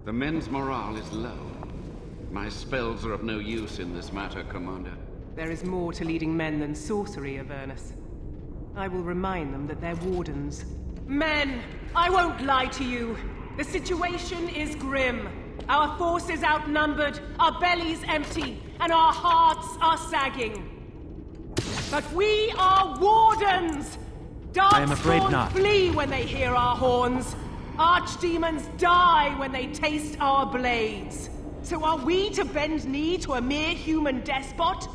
The men's morale is low. My spells are of no use in this matter, Commander. There is more to leading men than sorcery, Avernus. I will remind them that they're wardens. Men! I won't lie to you. The situation is grim. Our forces outnumbered, our bellies empty, and our hearts are sagging. But we are wardens! I am afraid Darkspawn not. flee when they hear our horns. Archdemons die when they taste our blades. So are we to bend knee to a mere human despot?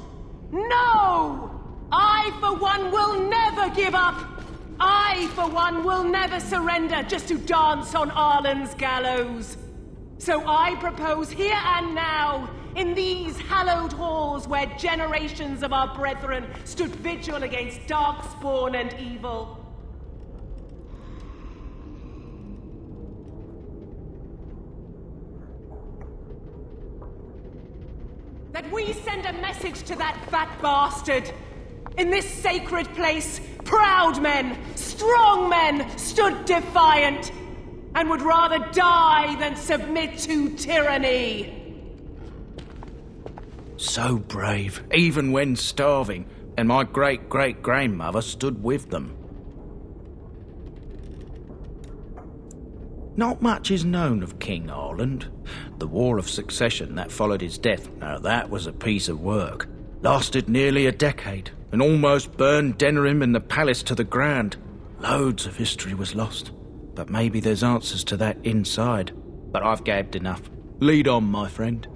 No! I, for one, will never give up! I, for one, will never surrender just to dance on Arlen's gallows. So I propose here and now, in these hallowed halls where generations of our brethren stood vigil against Darkspawn and evil, that we send a message to that fat bastard. In this sacred place, proud men, strong men stood defiant, and would rather die than submit to tyranny. So brave, even when starving, and my great-great-grandmother stood with them. Not much is known of King Arland. The War of Succession that followed his death, now that was a piece of work. Lasted nearly a decade, and almost burned Denerim and the palace to the ground. Loads of history was lost, but maybe there's answers to that inside. But I've gabbed enough. Lead on, my friend.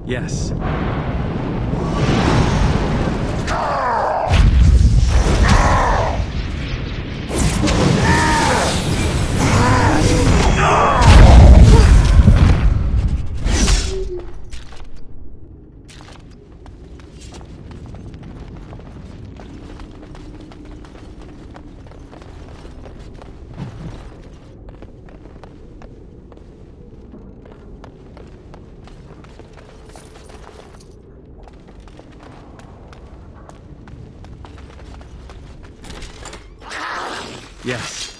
Yes. Yes.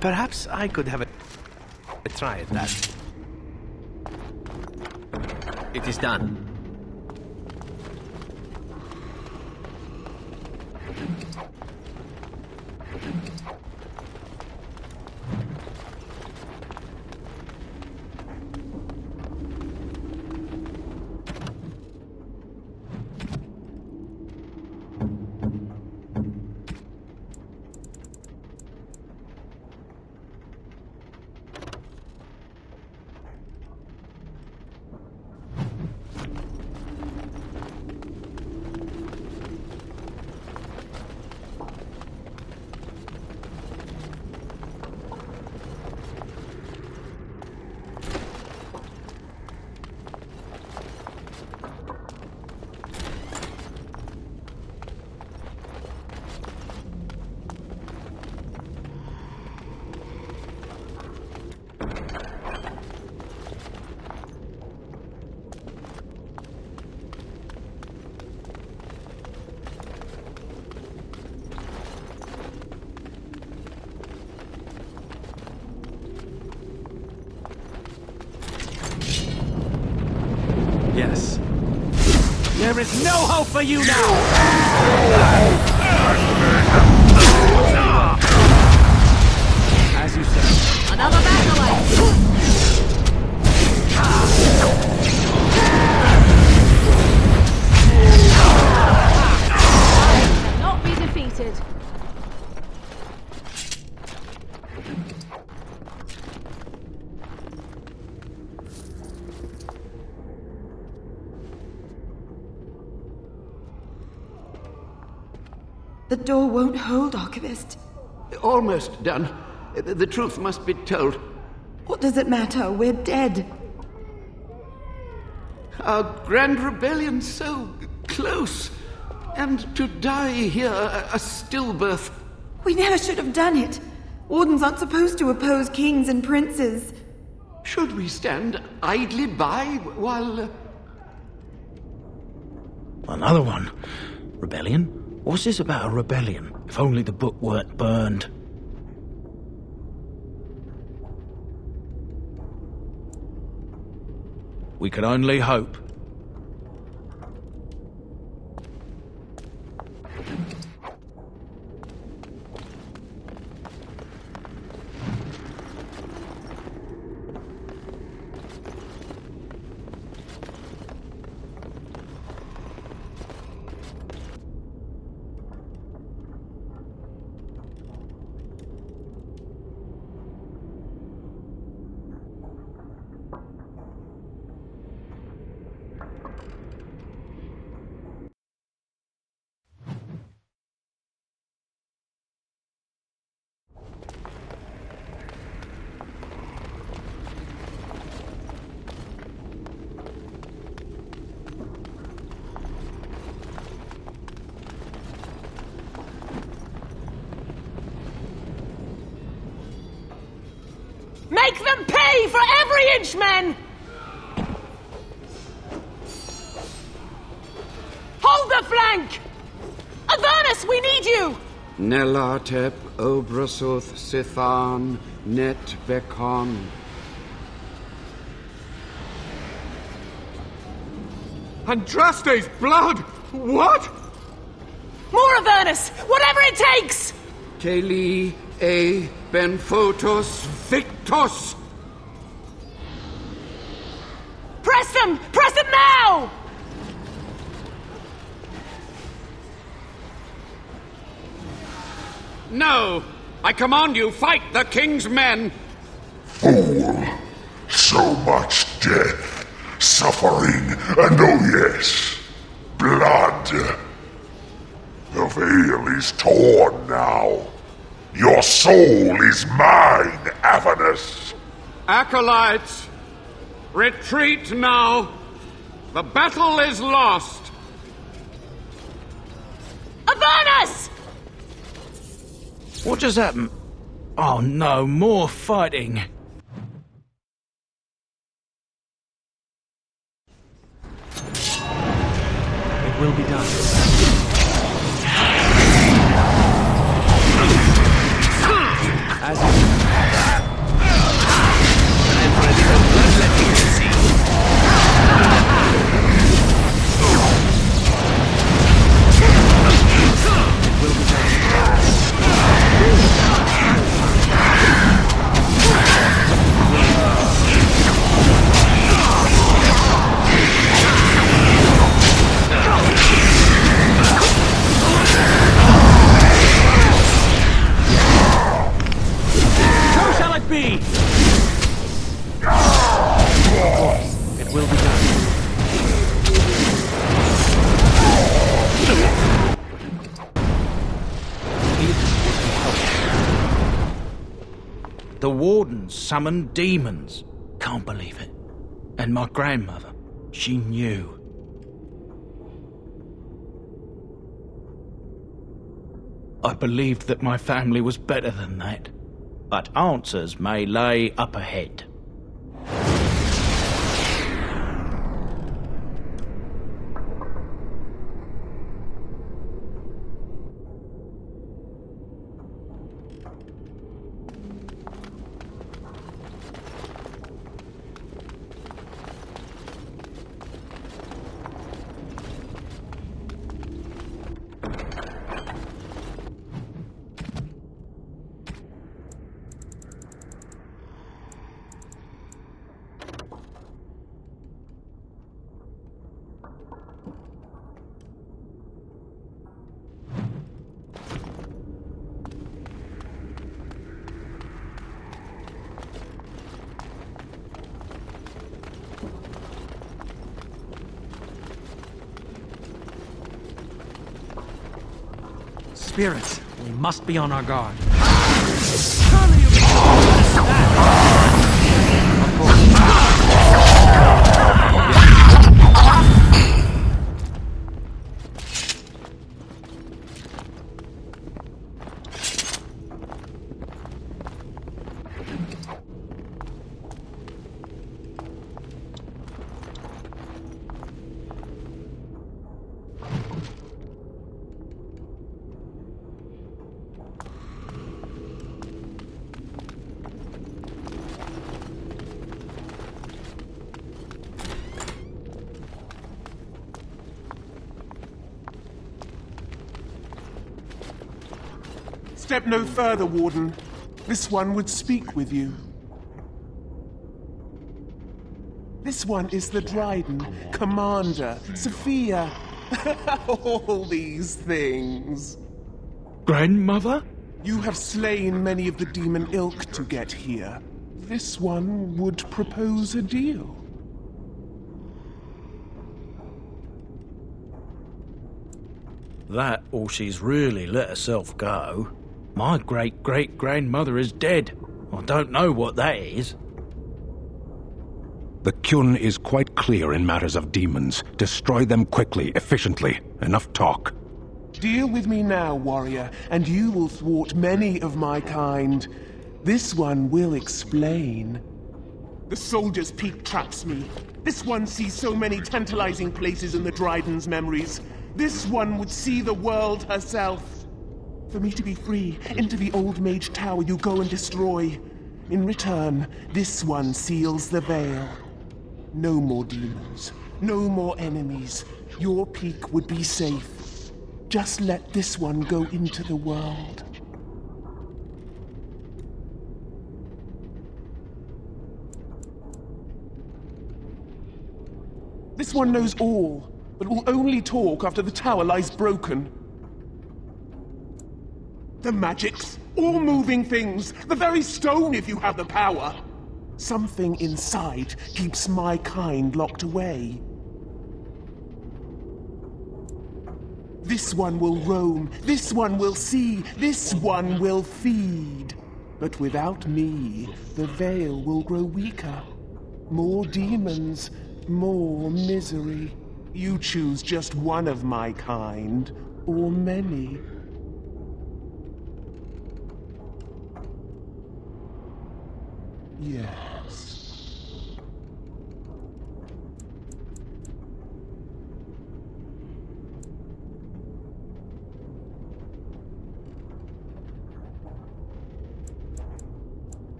Perhaps I could have a try at that. It is done. Yes. There is no hope for you now! As you said. Another battle! Cannot be defeated. The door won't hold, Archivist. Almost done. The truth must be told. What does it matter? We're dead. Our grand rebellion so close. And to die here, a stillbirth. We never should have done it. Wardens aren't supposed to oppose kings and princes. Should we stand idly by while... Another one. Rebellion? What's this about a rebellion? If only the book weren't burned. We can only hope. Make them pay for every inch, men! Hold the flank! Avernus, we need you! Nelatep, Obrasoth, Sithan, Net Bekon. Andraste's blood! What? More Avernus! Whatever it takes! Keli, E, Benfotos, Victos! Press them! Press them now! No! I command you, fight the king's men! Fool! So much death, suffering, and oh yes, blood. The veil is torn now. Your soul is mine, Avernus. Acolytes, retreat now! The battle is lost! Avernus! What just happened? Oh no, more fighting. It will be done. As time for a little bloodletting to see. It will be so shall it be! Of course, it will be done. The Wardens summoned demons. Can't believe it. And my grandmother, she knew. I believed that my family was better than that. But answers may lay up ahead. spirits. We must be on our guard. Step no further, Warden. This one would speak with you. This one is the Dryden, Commander, Sophia. All these things. Grandmother? You have slain many of the demon ilk to get here. This one would propose a deal. That, or she's really let herself go. My great-great-grandmother is dead. I don't know what that is. The Kyun is quite clear in matters of demons. Destroy them quickly, efficiently. Enough talk. Deal with me now, warrior, and you will thwart many of my kind. This one will explain. The Soldier's Peak traps me. This one sees so many tantalizing places in the Dryden's memories. This one would see the world herself. For me to be free, into the Old Mage Tower you go and destroy. In return, this one seals the veil. No more demons. No more enemies. Your peak would be safe. Just let this one go into the world. This one knows all, but will only talk after the tower lies broken. The magics, all moving things, the very stone if you have the power. Something inside keeps my kind locked away. This one will roam, this one will see, this one will feed. But without me, the veil will grow weaker. More demons, more misery. You choose just one of my kind, or many. Yes.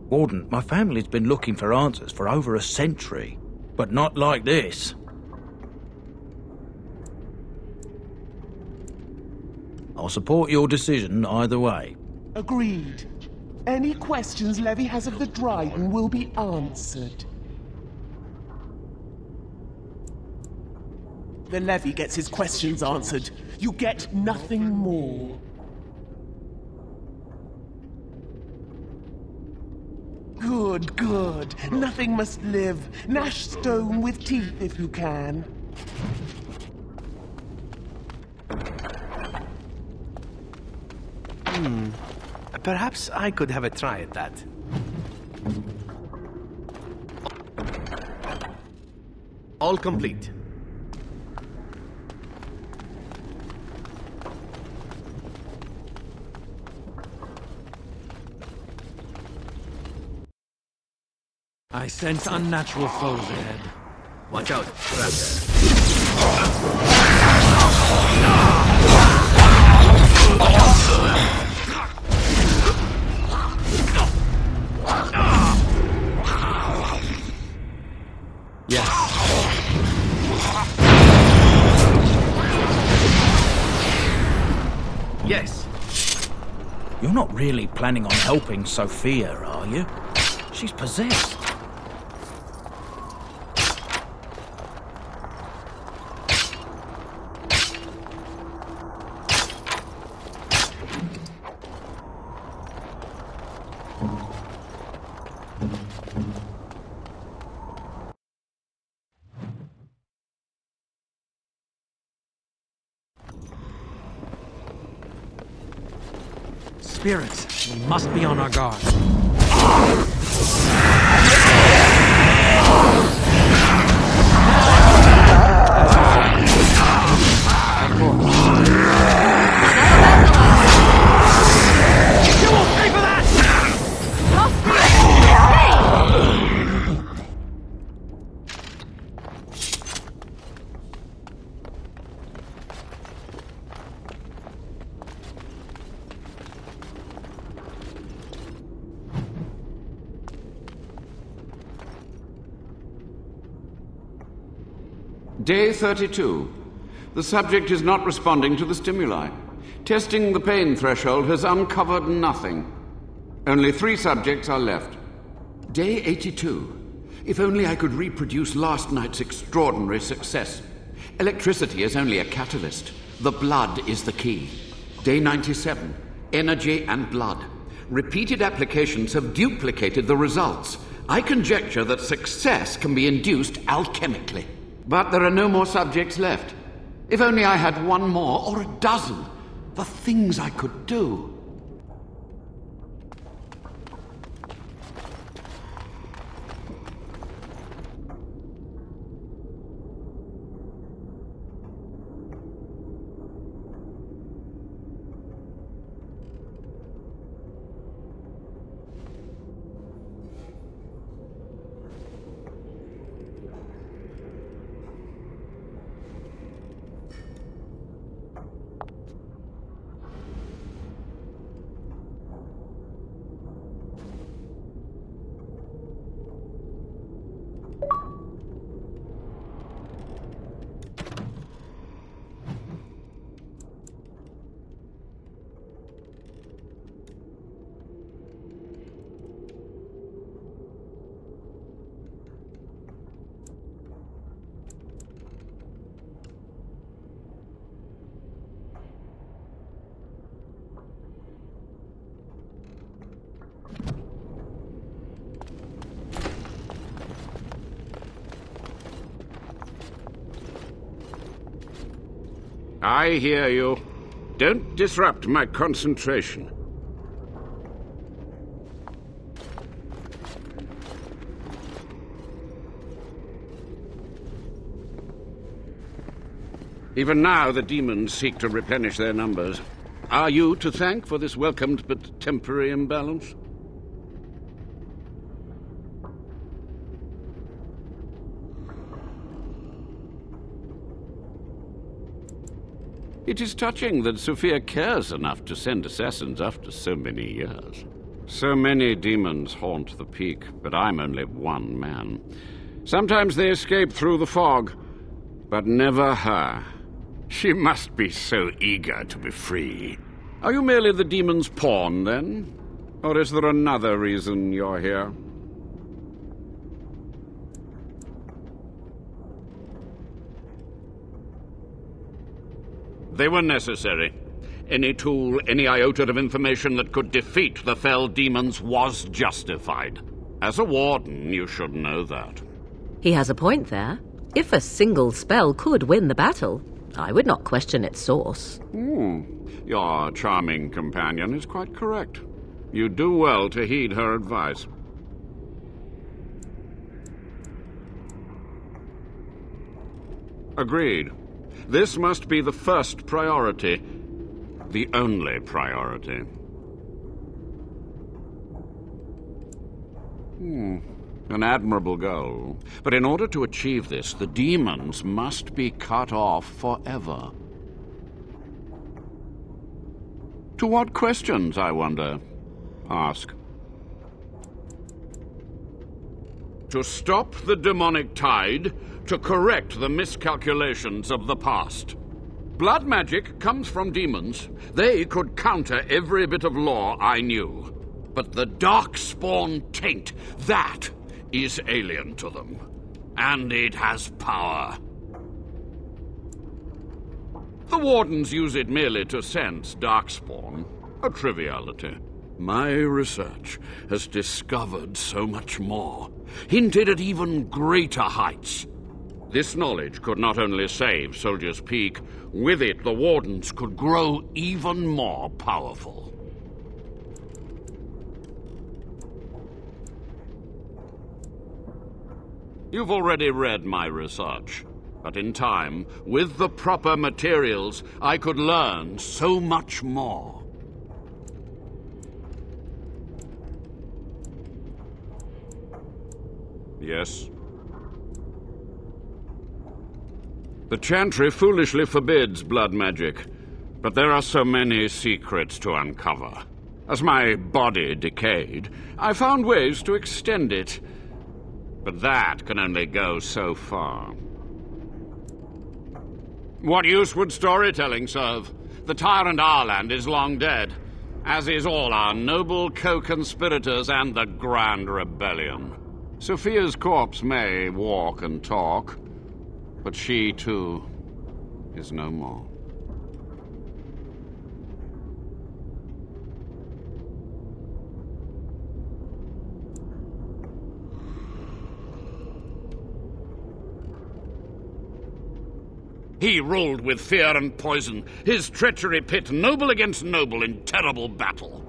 Warden, my family's been looking for answers for over a century, but not like this. I'll support your decision either way. Agreed. Any questions Levy has of the Dryden will be answered. The Levy gets his questions answered. You get nothing more. Good, good. Nothing must live. Gnash stone with teeth if you can. Perhaps I could have a try at that. All complete. I sense unnatural foes ahead. Watch out, traps. Yes. You're not really planning on helping Sophia, are you? She's possessed. spirits. We must be on our guard. You won't pay for that! Day 32. The subject is not responding to the stimuli. Testing the pain threshold has uncovered nothing. Only 3 subjects are left. Day 82. If only I could reproduce last night's extraordinary success. Electricity is only a catalyst. The blood is the key. Day 97. Energy and blood. Repeated applications have duplicated the results. I conjecture that success can be induced alchemically. But there are no more subjects left. If only I had 1 more, or a dozen. The things I could do. I hear you. Don't disrupt my concentration. Even now, the demons seek to replenish their numbers. Are you to thank for this welcomed but temporary imbalance? It is touching that Sophia cares enough to send assassins after so many years. So many demons haunt the peak, but I'm only one man. Sometimes they escape through the fog, but never her. She must be so eager to be free. Are you merely the demon's pawn, then? Or is there another reason you're here? They were necessary. Any tool, any iota of information that could defeat the fell demons was justified. As a warden, you should know that. He has a point there. If a single spell could win the battle, I would not question its source. Your charming companion is quite correct. You do well to heed her advice. Agreed. This must be the first priority. The only priority. An admirable goal. But in order to achieve this, the demons must be cut off forever. To what questions, I wonder? Ask. To stop the demonic tide, to correct the miscalculations of the past. Blood magic comes from demons. They could counter every bit of law I knew. But the Darkspawn taint, that is alien to them. And it has power. The Wardens use it merely to sense Darkspawn. A triviality. My research has discovered so much more. Hinted at even greater heights. This knowledge could not only save Soldier's Peak, with it the Wardens could grow even more powerful. You've already read my research. But in time, with the proper materials, I could learn so much more. Yes? The Chantry foolishly forbids blood magic, but there are so many secrets to uncover. As my body decayed, I found ways to extend it. But that can only go so far. What use would storytelling serve? The tyrant Arland is long dead, as is all our noble co-conspirators and the Grand Rebellion. Sophia's corpse may walk and talk, but she, too, is no more. He ruled with fear and poison, his treachery pit noble against noble in terrible battle.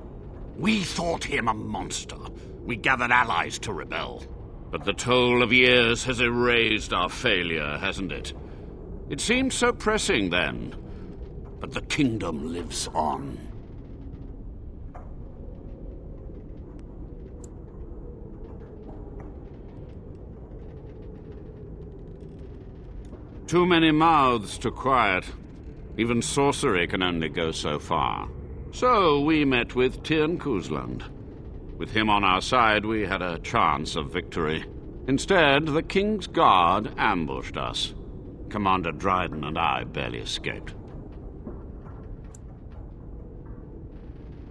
We thought him a monster. We gathered allies to rebel. But the toll of years has erased our failure, hasn't it? It seemed so pressing then, but the kingdom lives on. Too many mouths to quiet. Even sorcery can only go so far. So we met with Tyrn Kuzland. With him on our side, we had a chance of victory. Instead, the King's Guard ambushed us. Commander Dryden and I barely escaped.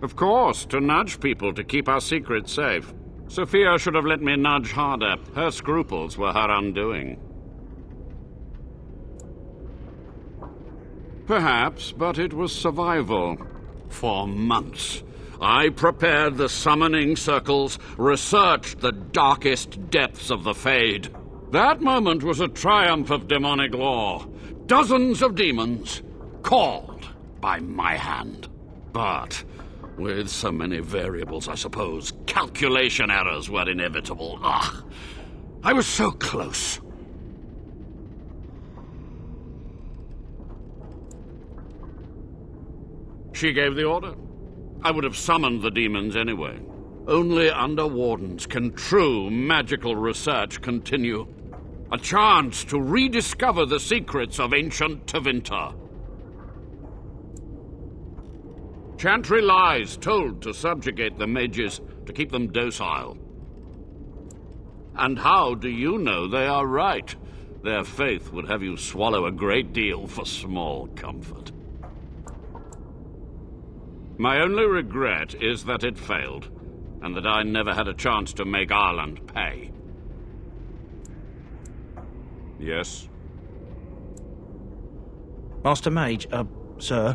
Of course, to nudge people to keep our secrets safe. Sophia should have let me nudge harder. Her scruples were her undoing. Perhaps, but it was survival. For months, I prepared the summoning circles, researched the darkest depths of the Fade. That moment was a triumph of demonic law. Dozens of demons, called by my hand. But with so many variables, I suppose, calculation errors were inevitable. Ugh! I was so close. She gave the order. I would have summoned the demons anyway. Only under Wardens can true magical research continue. A chance to rediscover the secrets of ancient Tevinter. Chantry lies told to subjugate the mages, to keep them docile. And how do you know they are right? Their faith would have you swallow a great deal for small comfort. My only regret is that it failed, and that I never had a chance to make Arland pay. Yes? Master Mage, sir,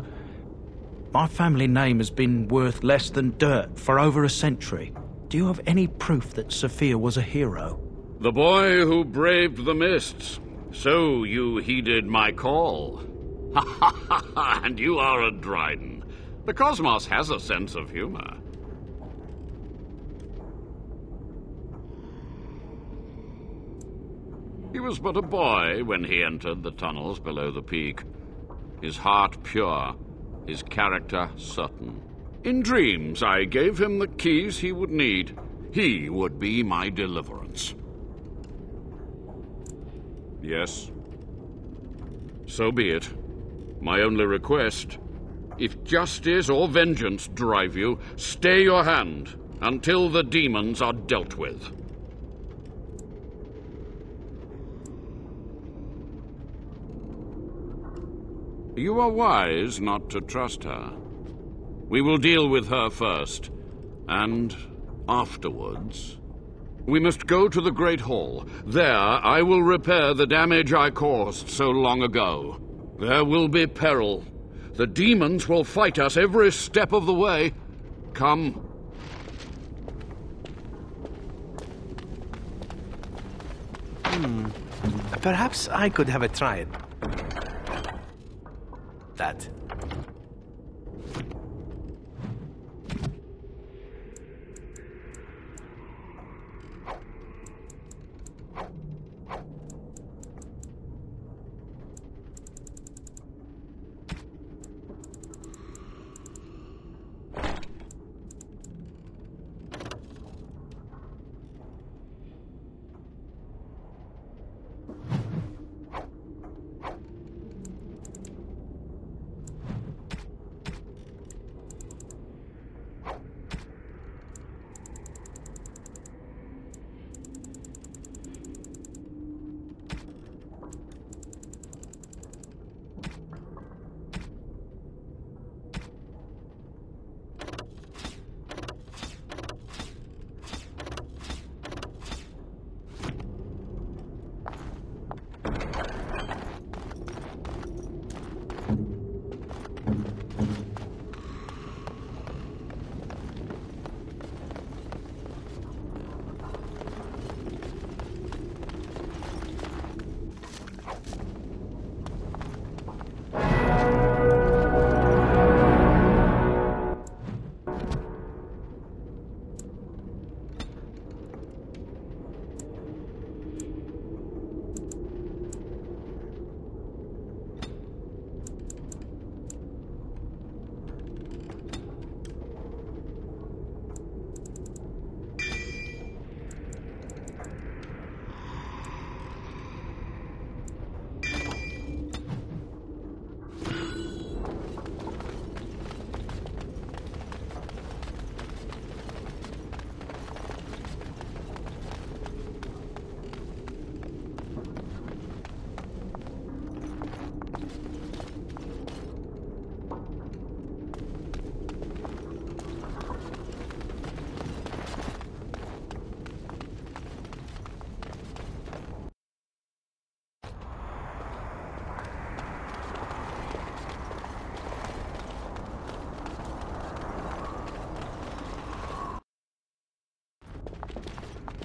my family name has been worth less than dirt for over a century. Do you have any proof that Sophia was a hero? The boy who braved the mists. So you heeded my call. Ha ha ha ha, and you are a Dryden. The cosmos has a sense of humor. He was but a boy when he entered the tunnels below the peak. His heart pure, his character certain. In dreams, I gave him the keys he would need. He would be my deliverance. Yes. So be it. My only request, if justice or vengeance drive you, stay your hand until the demons are dealt with. You are wise not to trust her. We will deal with her first, and afterwards, we must go to the Great Hall. There, I will repair the damage I caused so long ago. There will be peril. The demons will fight us every step of the way. Come. Perhaps I could have a try at that.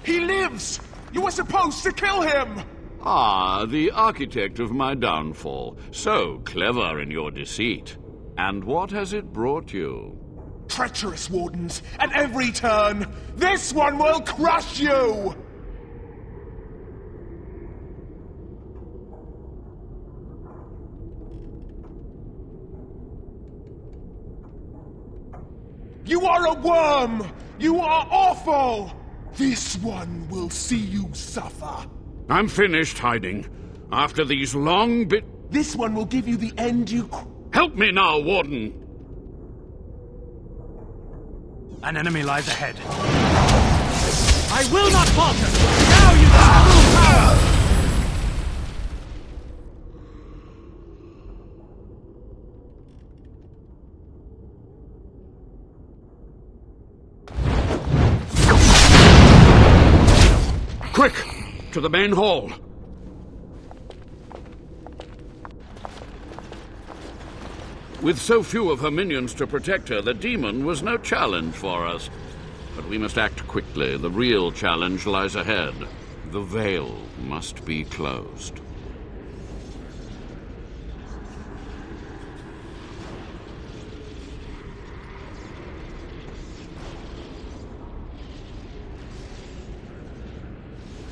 He lives! You were supposed to kill him! Ah, the architect of my downfall. So clever in your deceit. And what has it brought you? Treacherous wardens, at every turn! This one will crush you! You are a worm! You are awful! This one will see you suffer. I'm finished hiding. After these long This one will give you the end you... Help me now, Warden! An enemy lies ahead. I will not falter! Now you power! Quick! To the main hall! With so few of her minions to protect her, the demon was no challenge for us. But we must act quickly. The real challenge lies ahead. The veil must be closed.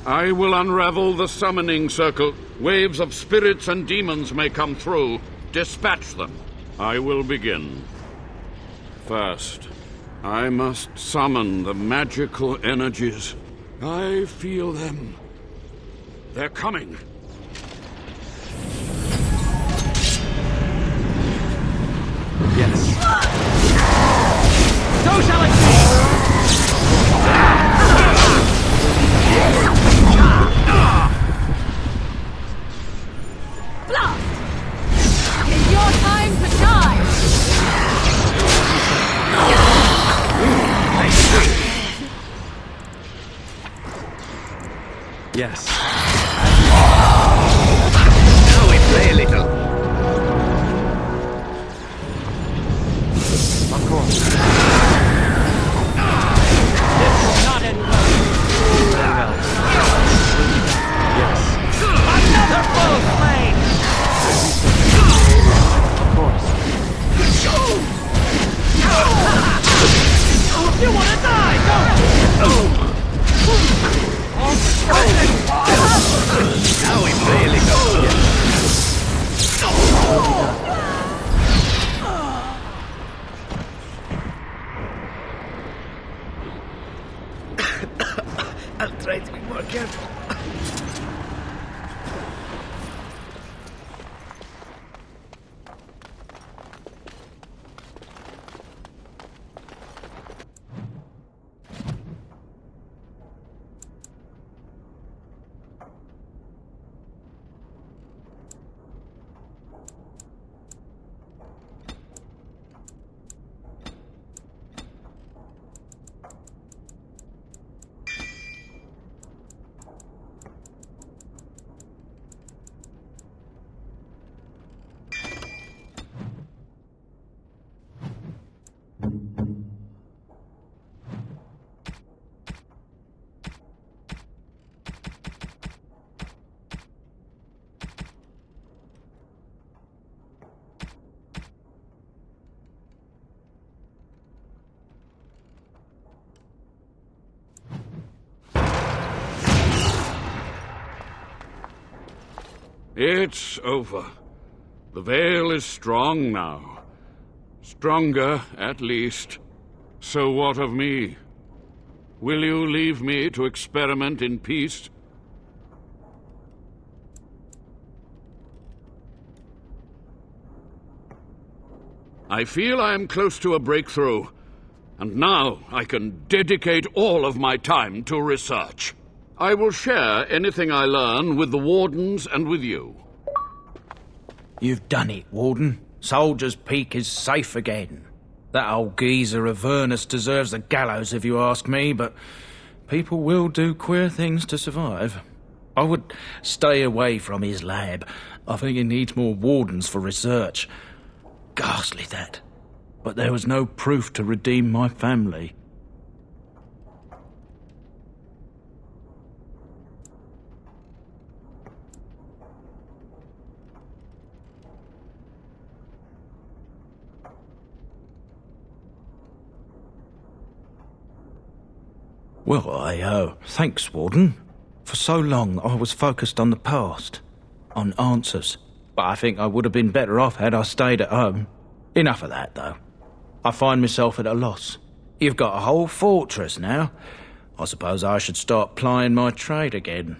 I will unravel the summoning circle. Waves of spirits and demons may come through. Dispatch them. I will begin. First, I must summon the magical energies. I feel them. They're coming. Yes. So shall it be! Blast! It's your time to die! Yes. Now we play a little. Of course. This will not end well. Very well. Yes. Another foe slain! Of course. You wanna die, don't you? Now we play a little. I'll try to be more careful. It's over. The veil is strong now. Stronger, at least. So what of me? Will you leave me to experiment in peace? I feel I am close to a breakthrough, and now I can dedicate all of my time to research. I will share anything I learn with the Wardens and with you. You've done it, Warden. Soldier's Peak is safe again. That old geezer Avernus deserves the gallows if you ask me, but people will do queer things to survive. I would stay away from his lab. I think he needs more Wardens for research. Ghastly, that. But there was no proof to redeem my family. Well, thanks, Warden. For so long, I was focused on the past, on answers. But I think I would have been better off had I stayed at home. Enough of that, though. I find myself at a loss. You've got a whole fortress now. I suppose I should start plying my trade again.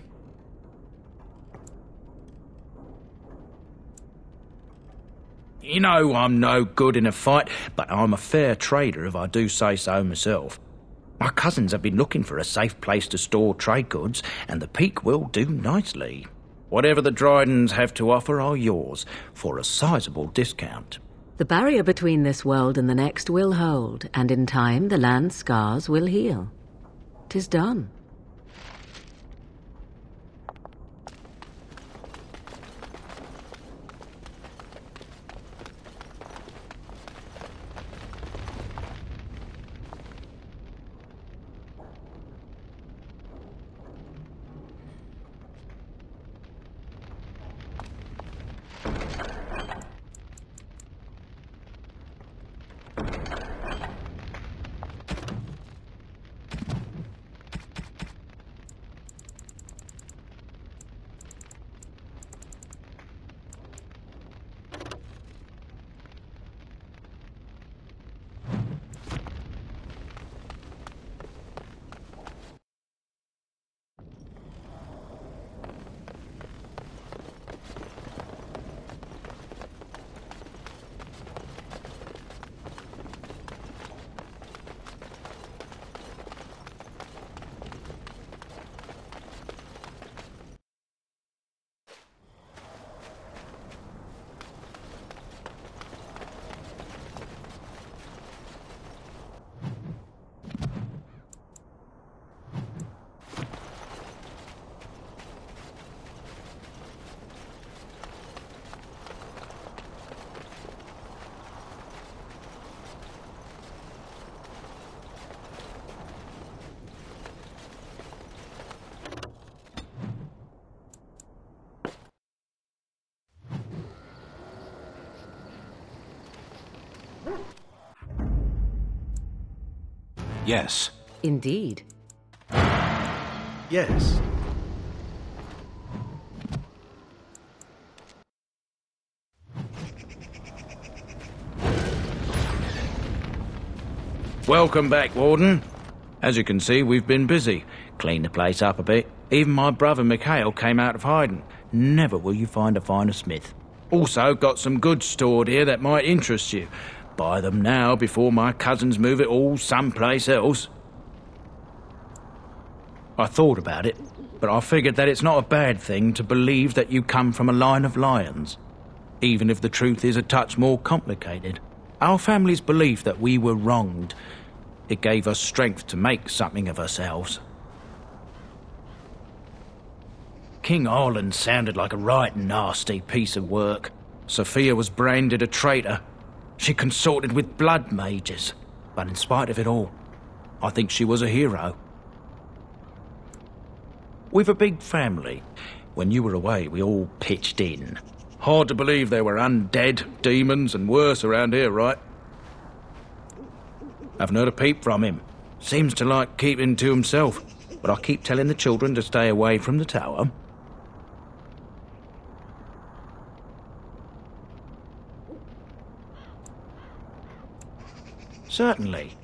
You know I'm no good in a fight, but I'm a fair trader if I do say so myself. My cousins have been looking for a safe place to store trade goods, and the Peak will do nicely. Whatever the Drydens have to offer are yours, for a sizable discount. The barrier between this world and the next will hold, and in time the land's scars will heal. 'Tis done. Yes. Indeed. Yes. Welcome back, Warden. As you can see, we've been busy. Cleaned the place up a bit. Even my brother Mikhail came out of hiding. Never will you find a finer smith. Also, got some goods stored here that might interest you. Buy them now before my cousins move it all someplace else. I thought about it, but I figured that it's not a bad thing to believe that you come from a line of lions. Even if the truth is a touch more complicated. Our family's belief that we were wronged. It gave us strength to make something of ourselves. King Arland sounded like a right nasty piece of work. Sophia was branded a traitor. She consorted with blood mages. But in spite of it all, I think she was a hero. We've a big family. When you were away, we all pitched in. Hard to believe there were undead, demons and worse around here, right? Haven't heard a peep from him. Seems to like keeping to himself. But I keep telling the children to stay away from the tower. Certainly.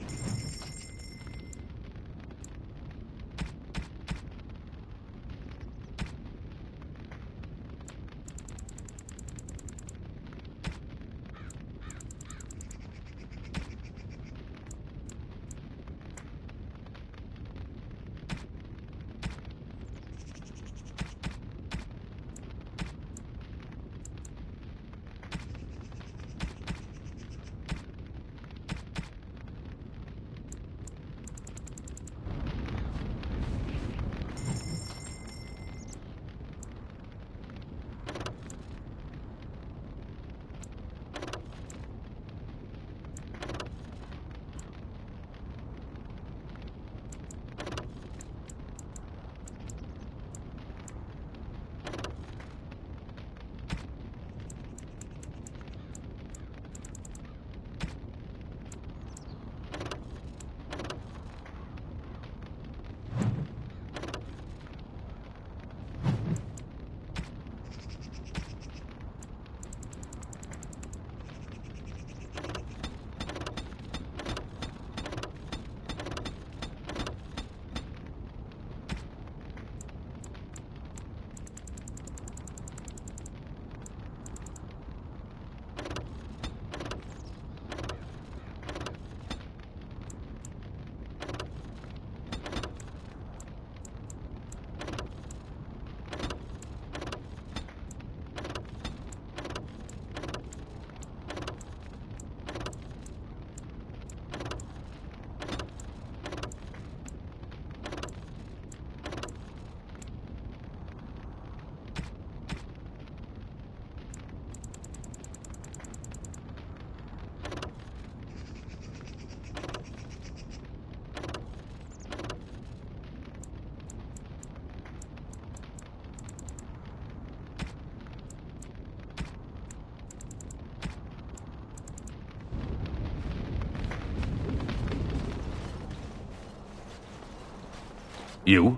You?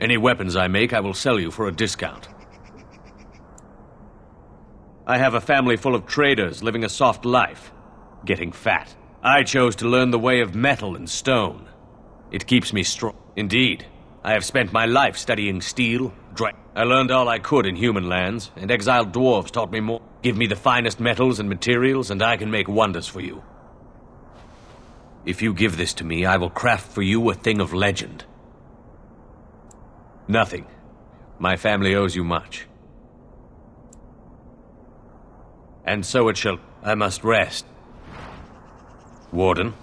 Any weapons I make, I will sell you for a discount. I have a family full of traders living a soft life, getting fat. I chose to learn the way of metal and stone. It keeps me strong. Indeed, I have spent my life studying steel, I learned all I could in human lands, and exiled dwarves taught me more. Give me the finest metals and materials, and I can make wonders for you. If you give this to me, I will craft for you a thing of legend. Nothing. My family owes you much. And so it shall. I must rest. Warden?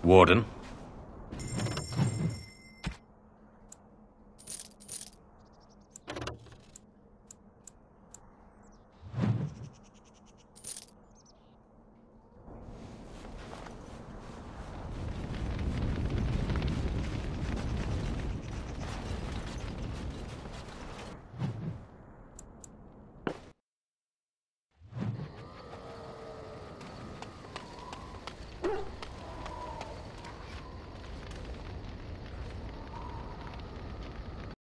Warden?